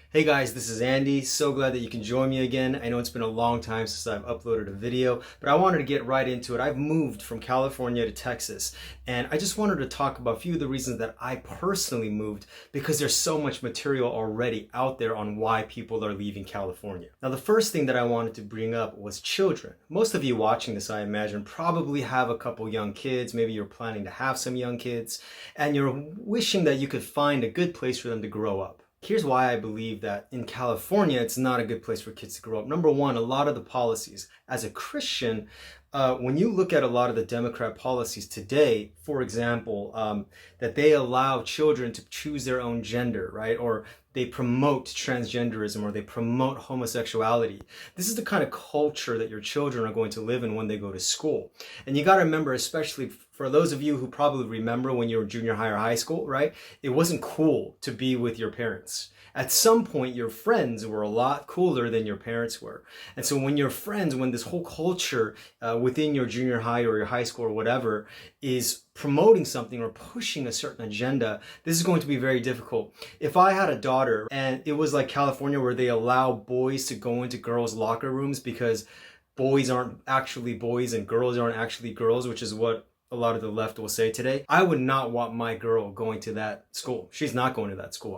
Hey guys, this is Andy. So glad that you can join me again. I know it's been a long time since I've uploaded a video, but I wanted to get right into it. I've moved from California to Texas, and I just wanted to talk about a few of the reasons that I personally moved because there's so much material already out there on why people are leaving California. Now, the first thing that I wanted to bring up was children. Most of you watching this, I imagine, probably have a couple young kids. Maybe you're planning to have some young kids, and you're wishing that you could find a good place for them to grow up. Here's why I believe that in California, it's not a good place for kids to grow up. Number one, a lot of the policies. As a Christian, when you look at a lot of the Democrat policies today, for example, that they allow children to choose their own gender, right? Or they promote transgenderism or they promote homosexuality. This is the kind of culture that your children are going to live in when they go to school. And you got to remember, especially for those of you who probably remember when you were junior high or high school, right? It wasn't cool to be with your parents. At some point, your friends were a lot cooler than your parents were. And so when your friends, when this whole culture within your junior high or your high school or whatever is promoting something or pushing a certain agenda, this is going to be very difficult. If I had a daughter and it was like California where they allow boys to go into girls' locker rooms because boys aren't actually boys and girls aren't actually girls, which is what a lot of the left will say today, I would not want my girl going to that school. She's not going to that school.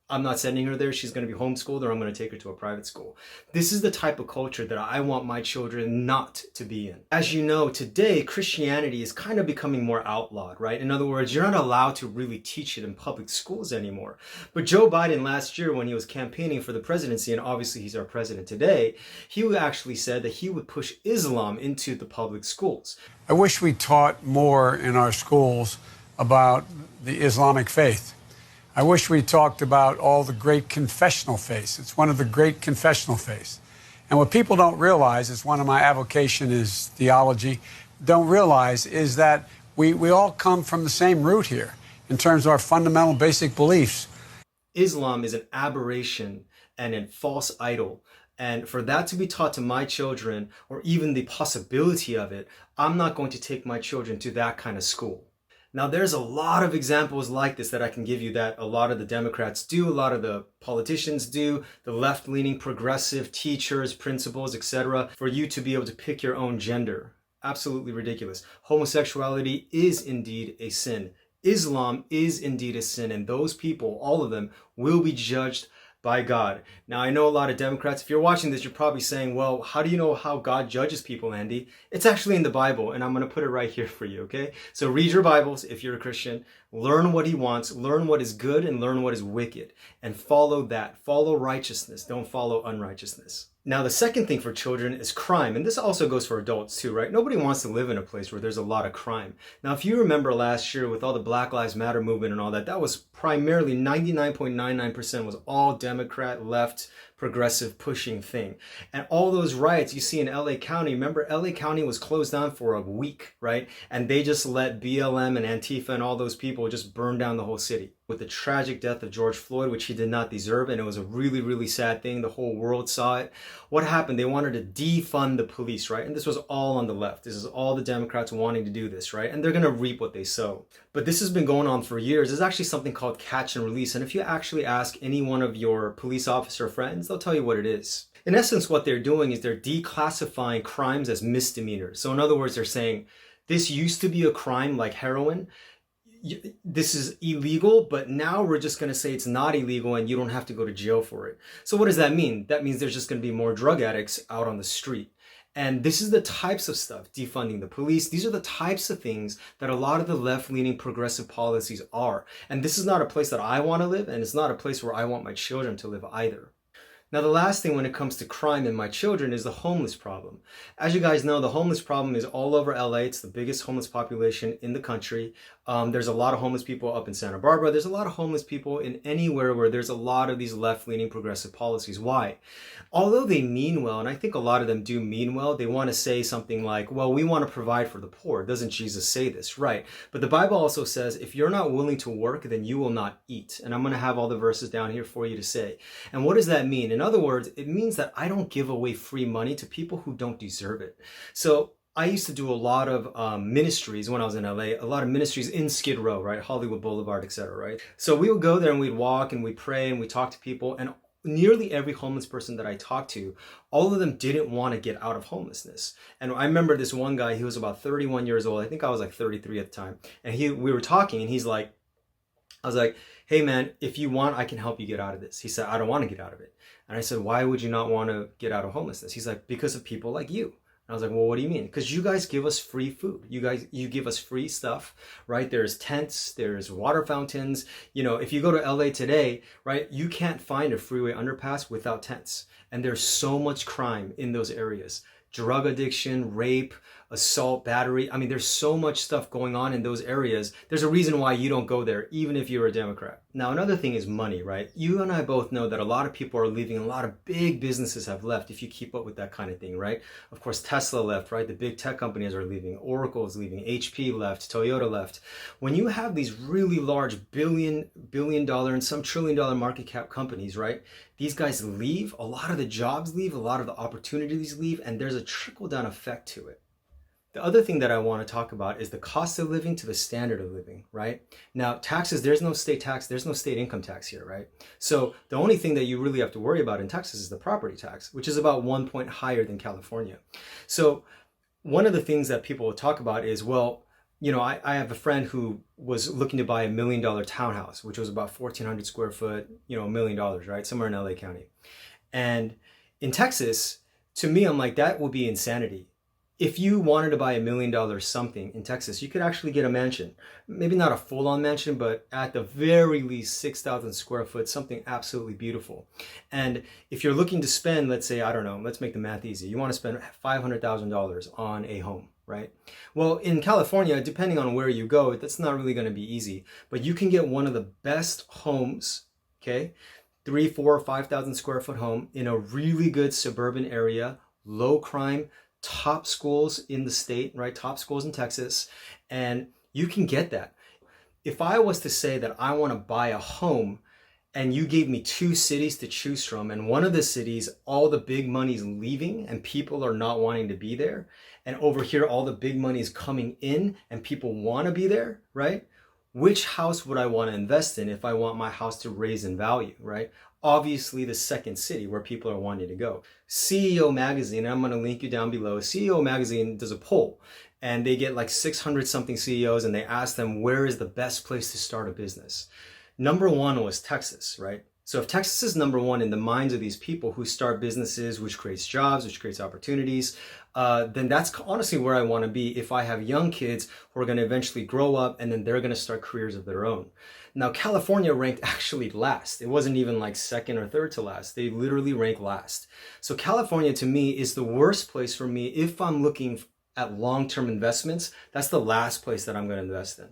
I'm not sending her there. She's going to be homeschooled or I'm going to take her to a private school. This is the type of culture that I want my children not to be in. As you know, today, Christianity is kind of becoming more outlawed, right? In other words, you're not allowed to really teach it in public schools anymore. But Joe Biden last year, when he was campaigning for the presidency, and obviously he's our president today, he actually said that he would push Islam into the public schools. I wish we taught more in our schools about the Islamic faith. I wish we talked about all the great confessional faiths. It's one of the great confessional faiths. And what people don't realize, is one of my avocation is theology, don't realize is that we all come from the same root here in terms of our fundamental basic beliefs. Islam is an aberration and a false idol. And for that to be taught to my children, or even the possibility of it, I'm not going to take my children to that kind of school. Now, there's a lot of examples like this that I can give you that a lot of the Democrats do, a lot of the politicians do, the left-leaning progressive teachers, principals, etc., for you to be able to pick your own gender. Absolutely ridiculous. Homosexuality is indeed a sin. Islam is indeed a sin, and those people, all of them, will be judged by God. Now, I know a lot of Democrats, if you're watching this, you're probably saying, well, how do you know how God judges people, Andy? It's actually in the Bible, and I'm going to put it right here for you, okay? So read your Bibles if you're a Christian, learn what he wants, learn what is good, and learn what is wicked, and follow that. Follow righteousness, don't follow unrighteousness. Now, the second thing for children is crime, and this also goes for adults too, right? Nobody wants to live in a place where there's a lot of crime. Now, if you remember last year with all the Black Lives Matter movement and all that, that was primarily 99.99% was all Democrat, left, progressive pushing thing. And all those riots you see in LA County, remember LA County was closed down for a week, right? And they just let BLM and Antifa and all those people just burn down the whole city. With the tragic death of George Floyd, which he did not deserve, and it was a really, really sad thing. The whole world saw it. What happened? They wanted to defund the police, right? And this was all on the left. This is all the Democrats wanting to do this, right? And they're going to reap what they sow. But this has been going on for years. There's actually something called catch and release. And if you actually ask any one of your police officer friends, they'll tell you what it is. In essence, what they're doing is they're declassifying crimes as misdemeanors. So in other words, they're saying, this used to be a crime like heroin. This is illegal, but now we're just going to say it's not illegal and you don't have to go to jail for it. So what does that mean? That means there's just going to be more drug addicts out on the street. And this is the types of stuff, defunding the police. These are the types of things that a lot of the left-leaning progressive policies are. And this is not a place that I want to live, and it's not a place where I want my children to live either. Now, the last thing when it comes to crime and my children is the homeless problem. As you guys know, the homeless problem is all over LA. It's the biggest homeless population in the country. There's a lot of homeless people up in Santa Barbara. There's a lot of homeless people in anywhere where there's a lot of these left-leaning progressive policies. Why? Although they mean well, and I think a lot of them do mean well, they want to say something like, well, we want to provide for the poor. Doesn't Jesus say this? Right. But the Bible also says, if you're not willing to work, then you will not eat. And I'm going to have all the verses down here for you to say. And what does that mean? In other words, it means that I don't give away free money to people who don't deserve it. So I used to do a lot of ministries when I was in LA, a lot of ministries in Skid Row, right? Hollywood Boulevard, etc., right? So we would go there and we'd walk and we'd pray and we'd talk to people. And nearly every homeless person that I talked to, all of them didn't want to get out of homelessness. And I remember this one guy, he was about 31 years old. I think I was like 33 at the time. And we were talking and he's like, I was like, hey man, if you want, I can help you get out of this. He said, I don't want to get out of it. And I said, why would you not want to get out of homelessness? He's like, because of people like you. And I was like, well, what do you mean? Because you guys give us free food. You give us free stuff, right? There's tents, there's water fountains. You know, if you go to LA today, right, you can't find a freeway underpass without tents. And there's so much crime in those areas. Drug addiction, rape, assault, battery. I mean, there's so much stuff going on in those areas. There's a reason why you don't go there, even if you're a Democrat. Now, another thing is money, right? You and I both know that a lot of people are leaving. A lot of big businesses have left if you keep up with that kind of thing, right? Of course, Tesla left, right? The big tech companies are leaving. Oracle is leaving. HP left. Toyota left. When you have these really large billion dollar and some $1 trillion market cap companies, right? These guys leave. A lot of the jobs leave. A lot of the opportunities leave. And there's a trickle down effect to it. The other thing that I want to talk about is the cost of living to the standard of living, right? Now, taxes, there's no state tax, there's no state income tax here, right? So the only thing that you really have to worry about in Texas is the property tax, which is about 1 point higher than California. So one of the things that people will talk about is, well, you know, I have a friend who was looking to buy $1 million townhouse, which was about 1,400 square foot, you know, $1 million, right? Somewhere in LA County. And in Texas, to me, I'm like, that would be insanity. If you wanted to buy $1 million something in Texas, you could actually get a mansion. Maybe not a full-on mansion, but at the very least 6,000 square foot, something absolutely beautiful. And if you're looking to spend, let's say, I don't know, let's make the math easy. You want to spend $500,000 on a home, right? Well, in California, depending on where you go, that's not really going to be easy. But you can get one of the best homes, okay? 3, 4, 5,000 square foot home in a really good suburban area, low crime, top schools in the state, right? Top schools in Texas. And you can get that. If I was to say that I want to buy a home and you gave me 2 cities to choose from, and one of the cities, all the big money's leaving and people are not wanting to be there, and over here, all the big money is coming in and people want to be there, right? Which house would I want to invest in if I want my house to raise in value, right? Obviously the second city where people are wanting to go. CEO Magazine, and I'm going to link you down below. CEO Magazine does a poll and they get like 600 something CEOs and they ask them, where is the best place to start a business? Number 1 was Texas, right? So if Texas is number 1 in the minds of these people who start businesses, which creates jobs, which creates opportunities, then that's honestly where I want to be if I have young kids who are going to eventually grow up and then they're going to start careers of their own. Now, California ranked actually last. It wasn't even like second or third to last. They literally ranked last. So California to me is the worst place for me if I'm looking at long-term investments. That's the last place that I'm going to invest in.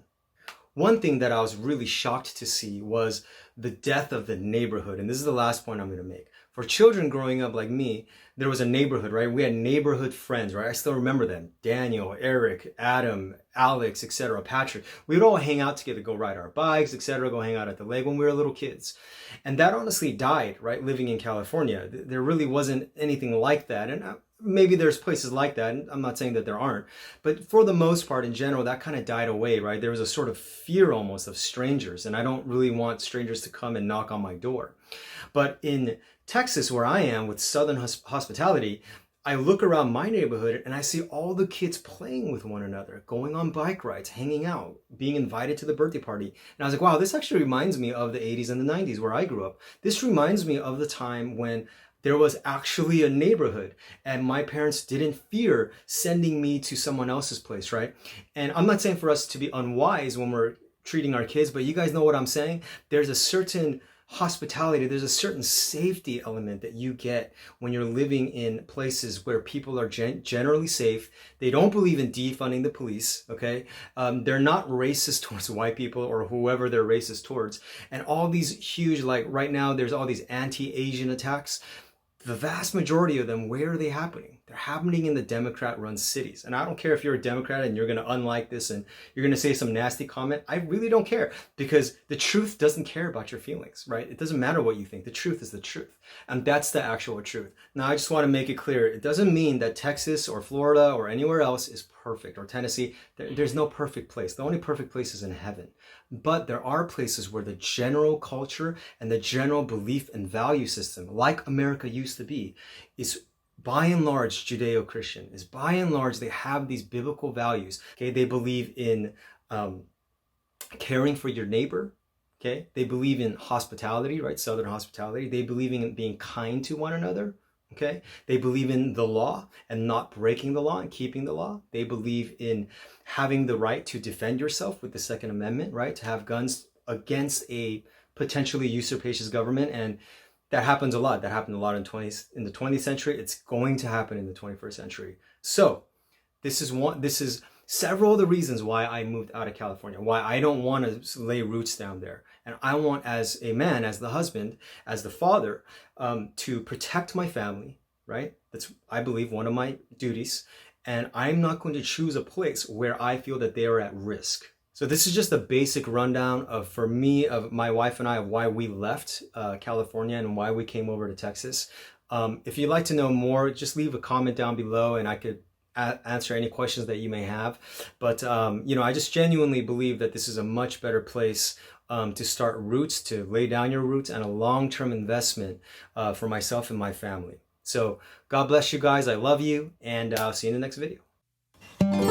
One thing that I was really shocked to see was the death of the neighborhood. And this is the last point I'm going to make. For children growing up like me, there was a neighborhood, right? We had neighborhood friends, right? I still remember them. Daniel, Eric, Adam, Alex, etc., Patrick. We would all hang out together, go ride our bikes, etc., go hang out at the lake when we were little kids. And that honestly died, right? Living in California. There really wasn't anything like that. And maybe there's places like that. And I'm not saying that there aren't. But for the most part, in general, that kind of died away, right? There was a sort of fear almost of strangers. And I don't really want strangers to come and knock on my door. But in Texas, where I am with Southern hospitality, I look around my neighborhood and I see all the kids playing with one another, going on bike rides, hanging out, being invited to the birthday party. And I was like, wow, this actually reminds me of the 80s and the 90s where I grew up. This reminds me of the time when there was actually a neighborhood and my parents didn't fear sending me to someone else's place, right? And I'm not saying for us to be unwise when we're treating our kids, but you guys know what I'm saying? There's a certain hospitality, there's a certain safety element that you get when you're living in places where people are generally safe. They don't believe in defunding the police, okay? They're not racist towards white people or whoever they're racist towards. And all these huge, like right now, there's all these anti-Asian attacks. The vast majority of them, where are they happening? They're happening in the Democrat-run cities. And I don't care if you're a Democrat and you're going to unlike this and you're going to say some nasty comment. I really don't care, because the truth doesn't care about your feelings, right? It doesn't matter what you think. The truth is the truth. And that's the actual truth. Now, I just want to make it clear. It doesn't mean that Texas or Florida or anywhere else is perfect, or Tennessee. There's no perfect place. The only perfect place is in heaven. But there are places where the general culture and the general belief and value system, like America used to be, is by and large Judeo-Christian, is by and large they have these biblical values. Okay, they believe in caring for your neighbor. Okay, they believe in hospitality, right? Southern hospitality. They believe in being kind to one another. Okay, they believe in the law and not breaking the law and keeping the law. They believe in having the right to defend yourself with the Second Amendment, right? To have guns against a potentially usurpacious government. And that happens a lot. That happened a lot in the 20th century. It's going to happen in the 21st century. So this is several of the reasons why I moved out of California, why I don't want to lay roots down there. And I want, as a man, as the husband, as the father, to protect my family, right? That's, I believe, one of my duties. And I'm not going to choose a place where I feel that they are at risk. So this is just a basic rundown of, for me, of my wife and I, of why we left California and why we came over to Texas. If you'd like to know more, just leave a comment down below and I could answer any questions that you may have. But, you know, I just genuinely believe that this is a much better place to start roots, to lay down your roots, and a long-term investment for myself and my family. So God bless you guys. I love you, and I'll see you in the next video.